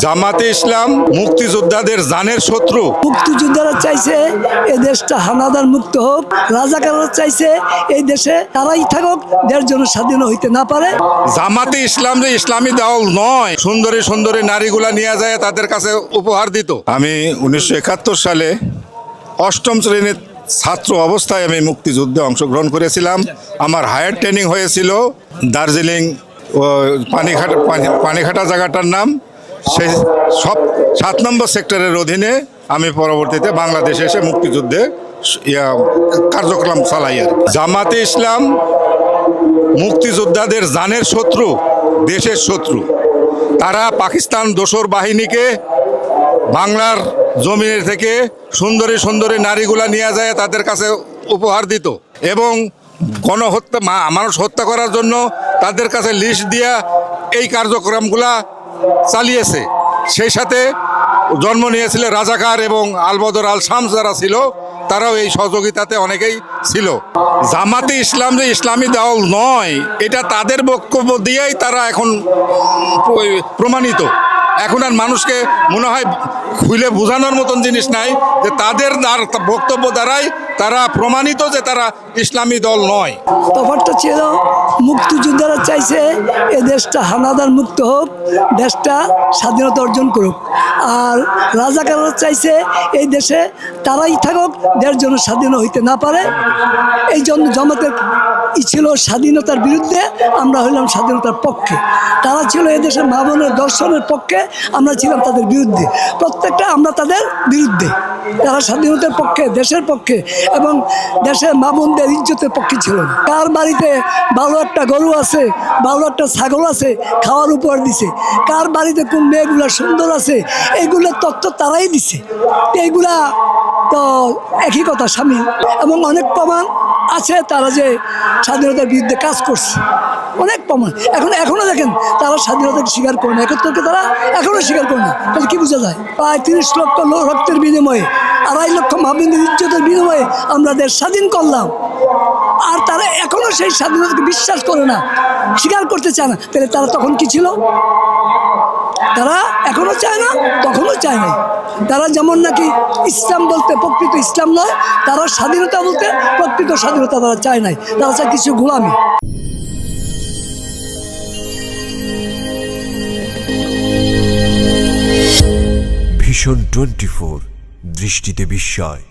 জামাতে ইসলাম মুক্তিযোদ্ধাদের জানের শত্রু। মুক্তিযোদ্ধারা চাইছে এই দেশটা হানাদার মুক্ত হোক, রাজাকাররা চাইছে এই দেশে তারাই থাকুক, দেশ যেন স্বাধীন হইতে না পারে। জামাতে ইসলাম যে ইসলামী দল নয়, সুন্দরী সুন্দরী নারীগুলা নিয়ে যায় তাদের কাছে উপহার দিত। আমি 1971 সালে অষ্টম শ্রেণীর ছাত্র অবস্থায় আমি মুক্তিযুদ্ধে অংশগ্রহণ করেছিলাম। আমার হায়ার ট্রেনিং হয়েছিল দার্জিলিং ও পানিঘাটা জায়গাটার নাম। সেই সব 7 নম্বর সেক্টরের অধীনে আমি পরবর্তীতে বাংলাদেশে এসে মুক্তিযুদ্ধে কার্যক্রম চালাই। আর জামাতে ইসলাম মুক্তিযোদ্ধাদের জানের শত্রু, দেশের শত্রু। তারা পাকিস্তান দোসর বাহিনীকে বাংলার জমিনের থেকে সুন্দরী সুন্দরী নারীগুলা নিয়ে যায় তাদের কাছে উপহার দিত এবং গণহত্যা মানুষ হত্যা করার জন্য তাদের কাছে লিস্ট দিয়া এই কার্যক্রমগুলা চালিয়েছে। সেই সাথে জন্ম নিয়েছিল রাজাকার এবং আলবদর আল শামস যারা ছিল, তারাও এই সহযোগিতাতে অনেকেই ছিল। জামাতে ইসলাম যে ইসলামী দল নয়, এটা তাদের বক্তব্য দিয়েই তারা এখন প্রমাণিত। এখন আর মানুষকে মনে হয় খুলে বোঝানোর মতন জিনিস নাই যে তাদের বক্তব্য দ্বারাই তারা প্রমাণিত যে তারা ইসলামী দল নয়। তফাৎটা ছিল মুক্তিযোদ্ধারা চাইছে এই দেশটা হানাদার মুক্ত হোক, দেশটা স্বাধীনতা অর্জন করুক, আর রাজাকাররা চাইছে এই দেশে তারাই থাকুক, দেশ যেন স্বাধীন হইতে না পারে। এই জন্য জামাতের ছিল স্বাধীনতার বিরুদ্ধে, আমরা হইলাম স্বাধীনতার পক্ষে। তারা ছিল এই দেশের মা বোনের দর্শনের পক্ষে, আমরা ছিলাম তাদের বিরুদ্ধে। প্রত্যেকটা আমরা তাদের বিরুদ্ধে। তারা স্বাধীনতার পক্ষে, দেশের পক্ষে এবং দেশের মা বোনদের ইজ্জতের পক্ষে ছিল না। কার বাড়িতে ভালো একটা গরু আছে, ভালো একটা ছাগল আছে, খাওয়ার উপহার দিছে, কার বাড়িতে কোন মেয়েগুলা সুন্দর আছে, এইগুলোর তথ্য তারাই দিছে। এইগুলা তো একই কথা স্বামী, এবং অনেক প্রমাণ আছে তারা যে স্বাধীনতার বিরুদ্ধে কাজ করছে, অনেক প্রমাণ। এখনো দেখেন তারা স্বাধীনতাকে স্বীকার করে না, 71কে তারা এখনো স্বীকার করে না। তাহলে কি বোঝা যায়? প্রায় 30 লক্ষ রক্তের বিনিময়ে, 2.5 লক্ষ মাহবুবের ইজ্জতের বিনিময়ে আমরা দেশ স্বাধীন করলাম, আর তারা এখনো সেই স্বাধীনতাকে বিশ্বাস করে না, স্বীকার করতে চায় না। তাহলে তারা তখন কি ছিল? তারা এখনো চায় না, তখনও চায় না। তারা যেমন নাকি ইসলাম বলতে প্রকৃত ইসলাম নয়, তারা স্বাধীনতা বলতে প্রকৃত স্বাধীনতা তারা চায় নাই, তারা চায় কিছু গোলামি। ভিশন 24, দৃষ্টিতে বিস্ময়।